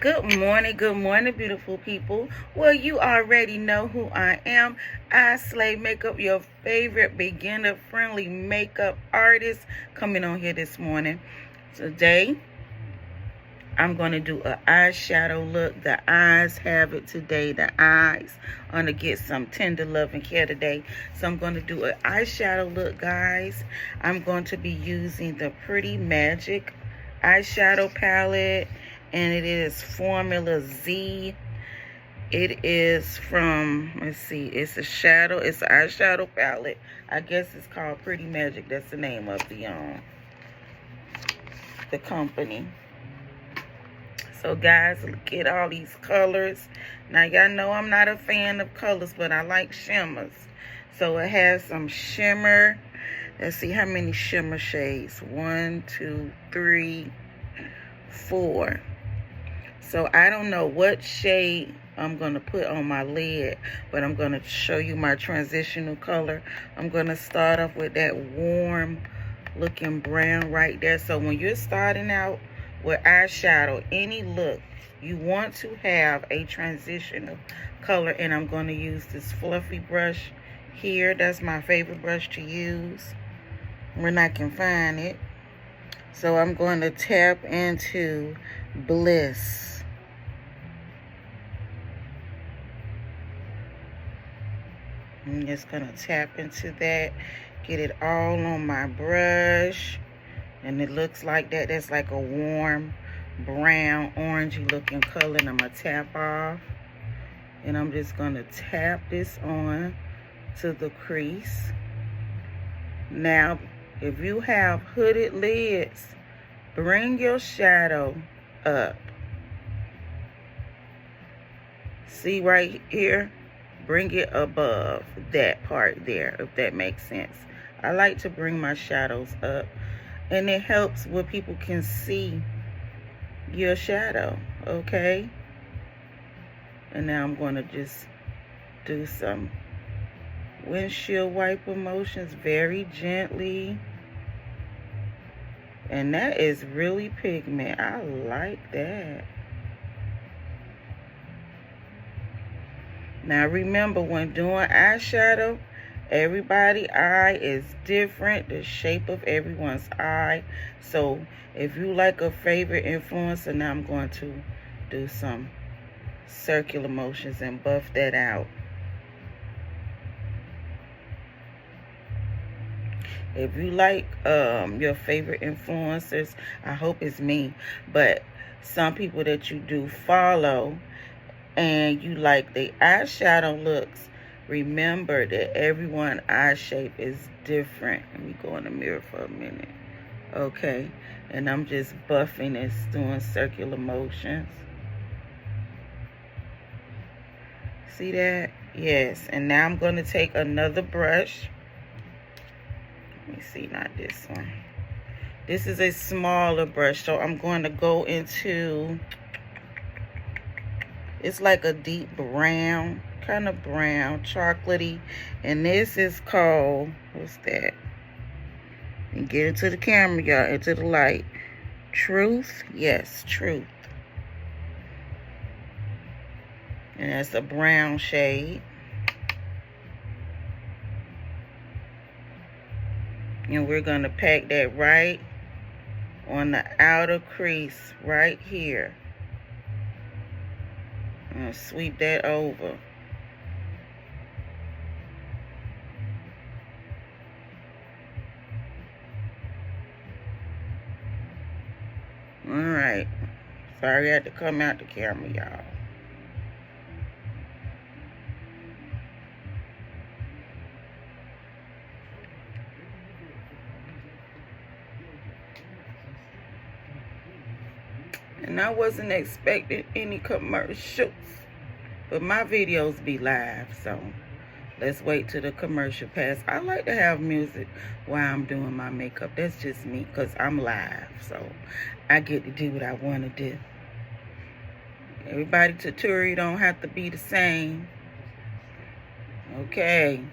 Good morning, beautiful people. Well, you already know who I am. I Slay Makeup, your favorite beginner-friendly makeup artist, coming on here this morning. Today, I'm going to do an eyeshadow look. The eyes have it today. The eyes. I'm going to get some tender loving care today. So I'm going to do an eyeshadow look, guys. I'm going to be using the Pretty Magic eyeshadow palette, and it is Formula Z. It is from, let's see, it's an eyeshadow palette. I guess it's called Pretty Magic. That's the name of the company. So guys, look at all these colors. Now y'all know I'm not a fan of colors, but I like shimmers. So it has some shimmer. Let's see how many shimmer shades. 1, 2, 3, 4. So I don't know what shade I'm going to put on my lid, but I'm going to show you my transitional color. I'm going to start off with that warm looking brown right there. So when you're starting out with eyeshadow, any look, you want to have a transitional color. And I'm going to use this fluffy brush here. That's my favorite brush to use when I can find it. So I'm going to tap into Bliss. I'm just going to tap into that, get it all on my brush. And it looks like that. That's like a warm brown, orangey looking color. And I'm going to tap off. And I'm just going to tap this on to the crease. Now, if you have hooded lids, bring your shadow up. See right here? Bring it above that part there, if that makes sense. I like to bring my shadows up, and it helps where people can see your shadow, okay? And now I'm going to just do some windshield wiper motions very gently. And that is really pigment. I like that. Now remember, when doing eyeshadow, everybody's eye is different. The shape of everyone's eye. So if you like a favorite influencer, now I'm going to do some circular motions and buff that out. If you like your favorite influencers, I hope it's me, but some people that you do follow and you like the eyeshadow looks, remember that everyone's eye shape is different. Let me go in the mirror for a minute. Okay, and I'm just buffing this, doing circular motions. See that? Yes, and now I'm going to take another brush. Let me see, not this one. This is a smaller brush, so I'm going to go into, it's like a deep brown, kind of brown, chocolatey. And this is called, what's that? And get into the camera, y'all, into the light. Truth? Yes, Truth. And that's a brown shade. And we're going to pack that right on the outer crease right here. And sweep that over. Alright. Sorry I had to come out the camera, y'all. And I wasn't expecting any commercials, but my videos be live, so let's wait till the commercial pass. I like to have music while I'm doing my makeup. That's just me, because I'm live, so I get to do what I want to do. Everybody tutorial don't have to be the same. Okay.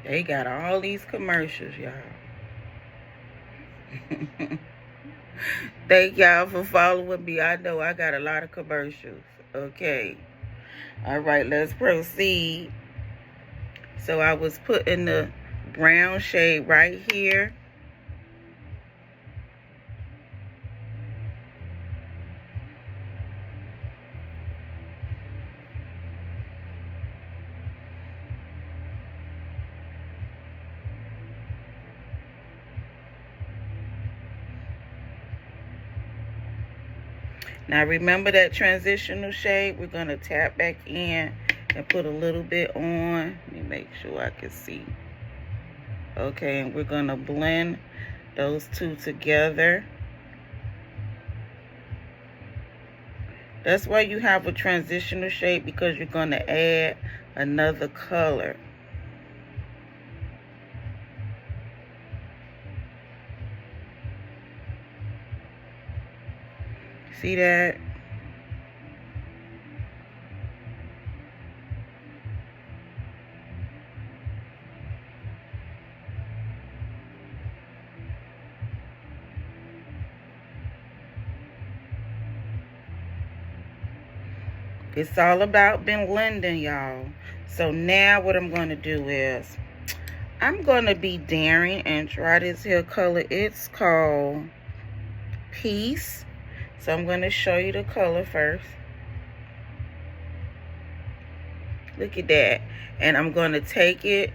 They got all these commercials, y'all. Thank y'all for following me. I know I got a lot of commercials. Okay. All right, let's proceed. So I was putting the brown shade right here. Now remember that transitional shade, we're going to tap back in and put a little bit on. Let me make sure I can see. Okay, and we're going to blend those two together. That's why you have a transitional shade, because you're going to add another color. See that? It's all about blending, y'all. So now what I'm going to do is I'm going to be daring and try this here color. It's called Peace. So I'm going to show you the color first. Look at that. And I'm going to take it,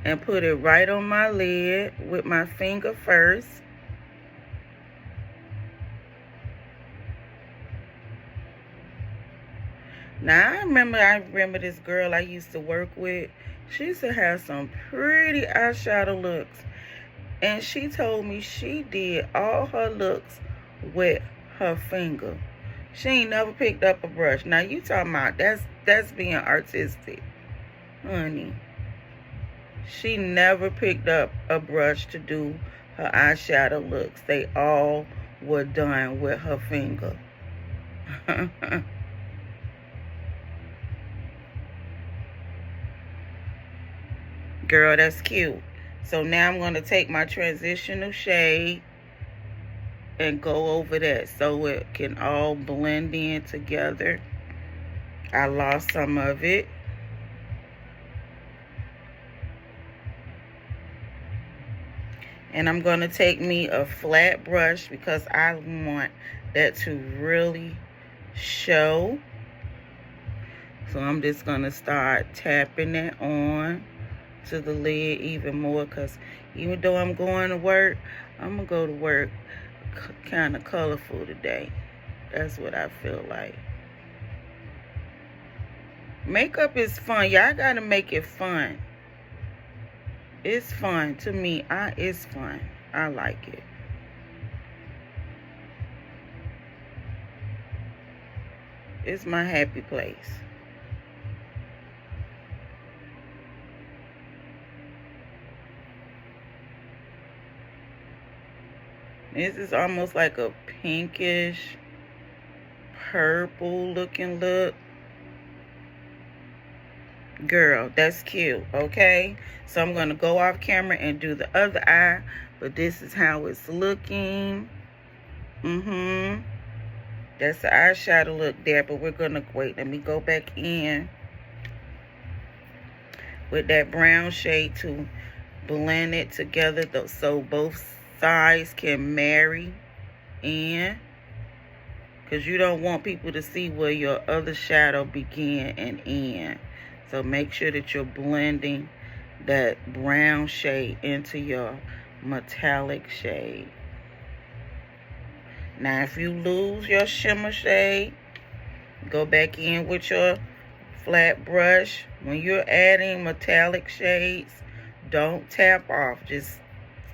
and put it right on my lid with my finger first. Now, I remember this girl I used to work with. She used to have some pretty eyeshadow looks. And she told me she did all her looks with her finger. She ain't never picked up a brush. Now, you talking about that's being artistic. Honey. She never picked up a brush to do her eyeshadow looks. They all were done with her finger. Girl, that's cute. So now I'm going to take my transitional shade and go over that so it can all blend in together. I lost some of it. And I'm going to take me a flat brush because I want that to really show. So I'm just going to start tapping it on to the lid even more, because even though I'm going to work, I'm going to go to work kind of colorful today. That's what I feel like. Makeup is fun. Y'all got to make it fun. It's fun to me. It's fun. I like it. It's my happy place. This is almost like a pinkish, purple looking look. Girl, that's cute, okay? So I'm going to go off camera and do the other eye, but this is how it's looking. That's the eyeshadow look there, but we're going to wait. Let me go back in with that brown shade to blend it together so both sides can marry in, because you don't want people to see where your other shadow begin and end. So make sure that you're blending that brown shade into your metallic shade. Now, if you lose your shimmer shade, go back in with your flat brush. When you're adding metallic shades, don't tap off. Just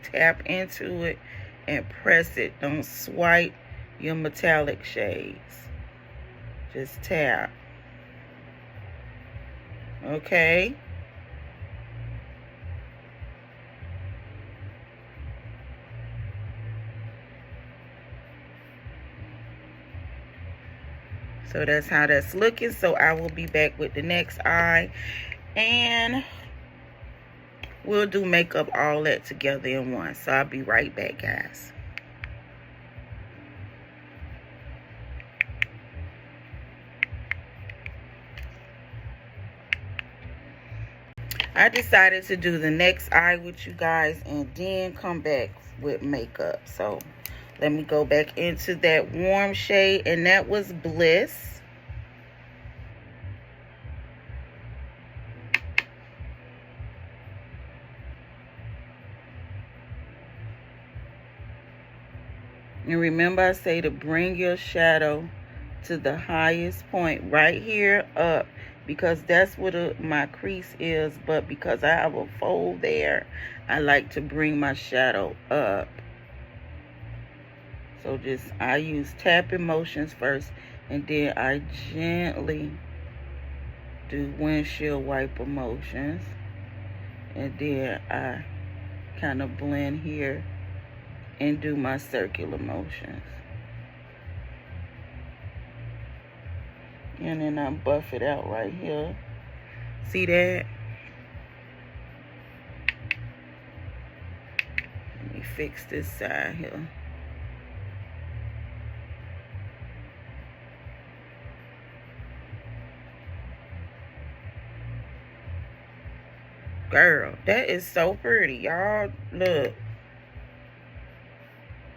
tap into it and press it. Don't swipe your metallic shades. Just tap. Okay. So that's how that's looking. So I will be back with the next eye. And we'll do makeup all that together in one. So I'll be right back, guys. I decided to do the next eye with you guys and then come back with makeup. So let me go back into that warm shade, and that was Bliss. And remember, I say to bring your shadow to the highest point right here up, because that's what my crease is. But because I have a fold there, I like to bring my shadow up. So I use tapping motions first, and then I gently do windshield wiper motions, and then I kind of blend here and do my circular motions. And then I buff it out right here. See that? Let me fix this side here. Girl, that is so pretty. Y'all, look.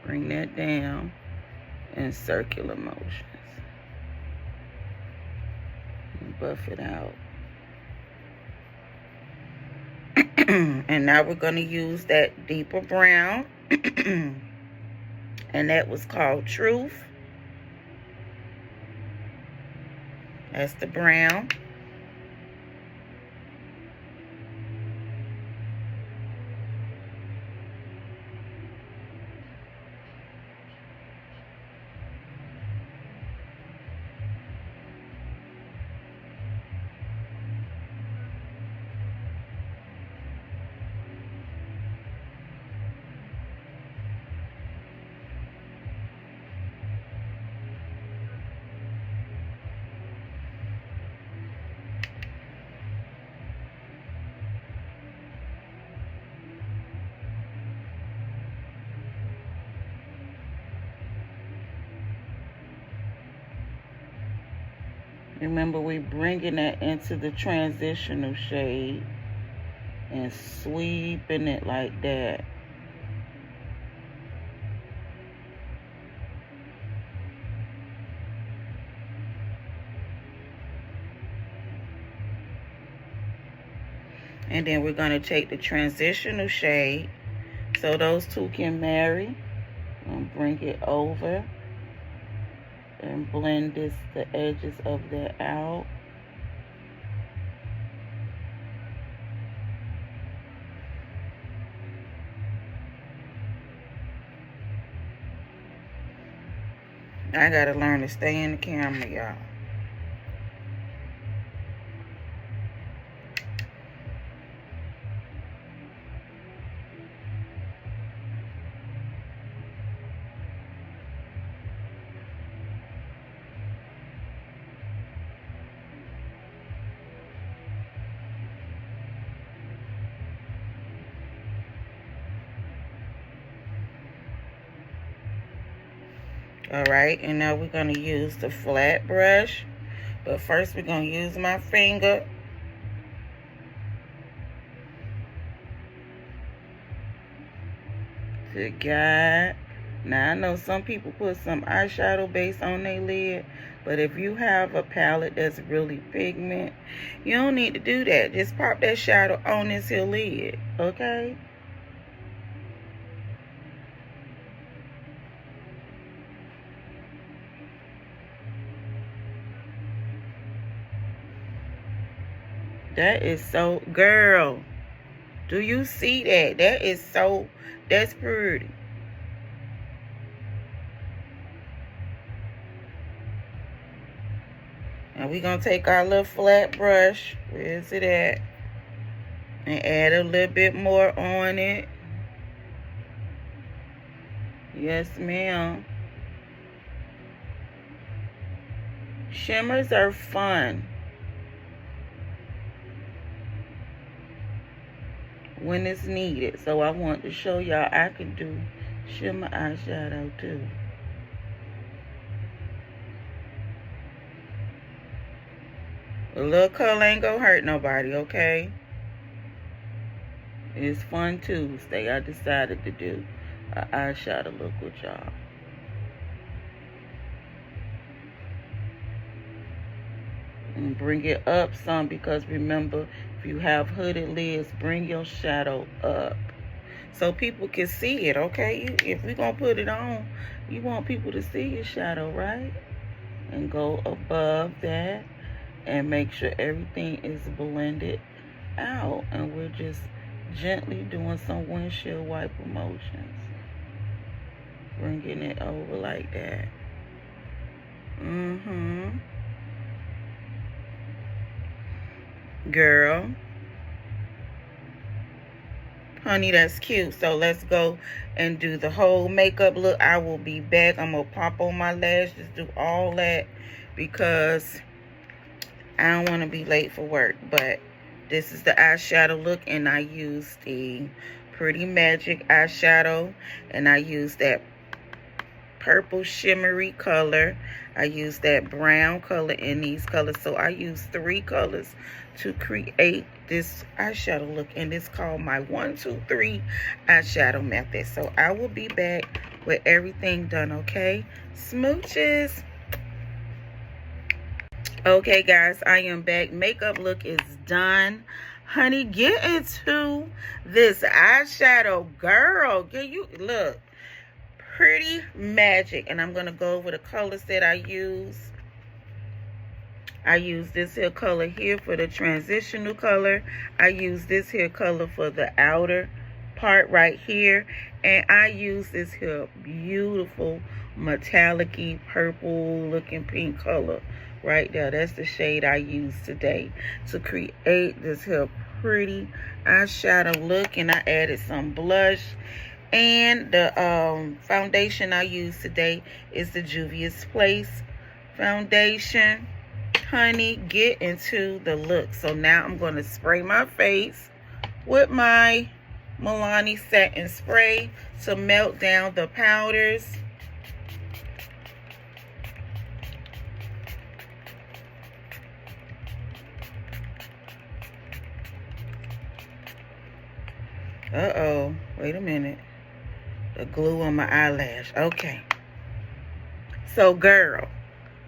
Bring that down in circular motions. And buff it out. And now we're going to use that deeper brown. And that was called Truth. That's the brown. Remember, we're bringing that into the transitional shade and sweeping it like that. And then we're going to take the transitional shade so those two can marry, and bring it over and blend the edges of that out. I gotta learn to stay in the camera, y'all. Alright, and now we're going to use the flat brush. But first we're going to use my finger to guide. Now, I know some people put some eyeshadow base on their lid, but if you have a palette that's really pigment, you don't need to do that. Just pop that shadow on this here lid, okay? That is so, girl, do you see that? That is so, that's pretty. Now we're going to take our little flat brush, where is it at, and add a little bit more on it. Yes, ma'am. Shimmers are fun. when it's needed. So I want to show y'all I can do shimmer eyeshadow too. A little color ain't gonna hurt nobody, okay? It's fun Tuesday. I decided to do an eyeshadow look with y'all. And bring it up some, because remember, if you have hooded lids, bring your shadow up so people can see it, okay? If we're gonna put it on, you want people to see your shadow, right? And go above that and make sure everything is blended out. And we're just gently doing some windshield wiper motions, bringing it over like that. Girl, honey, that's cute. So let's go and do the whole makeup look. I will be back. I'm gonna pop on my lashes, do all that, because I don't want to be late for work. But this is the eyeshadow look, and I use the Pretty Magic eyeshadow, and I use that purple shimmery color. I use that brown color in these colors. So I use 3 colors to create this eyeshadow look, and it's called my 1, 2, 3 eyeshadow method. So I will be back with everything done, okay? Smooches. Okay, guys, I am back. Makeup look is done. Honey, get into this eyeshadow, girl. Can you look? Pretty Magic. And I'm going to go over the colors that I use. I use this here color here for the transitional color. I use this here color for the outer part right here. And I use this here beautiful metallic-y purple looking pink color right there. That's the shade I use today to create this here pretty eyeshadow look. And I added some blush. And the foundation I use today is the Juvia's Place foundation. Honey, get into the look. So now I'm going to spray my face with my Milani Satin Spray to melt down the powders. Uh-oh, wait a minute. The glue on my eyelash. Okay. So, girl,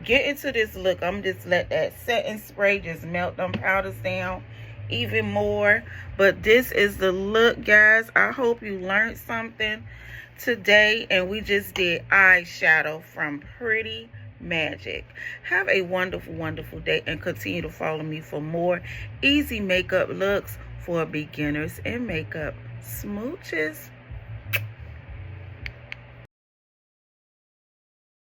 get into this look. I'm just let that setting spray just melt them powders down even more. But this is the look, guys. I hope you learned something today. And we just did eyeshadow from Pretty Magic. Have a wonderful, wonderful day. And continue to follow me for more easy makeup looks for beginners in makeup. Smooches.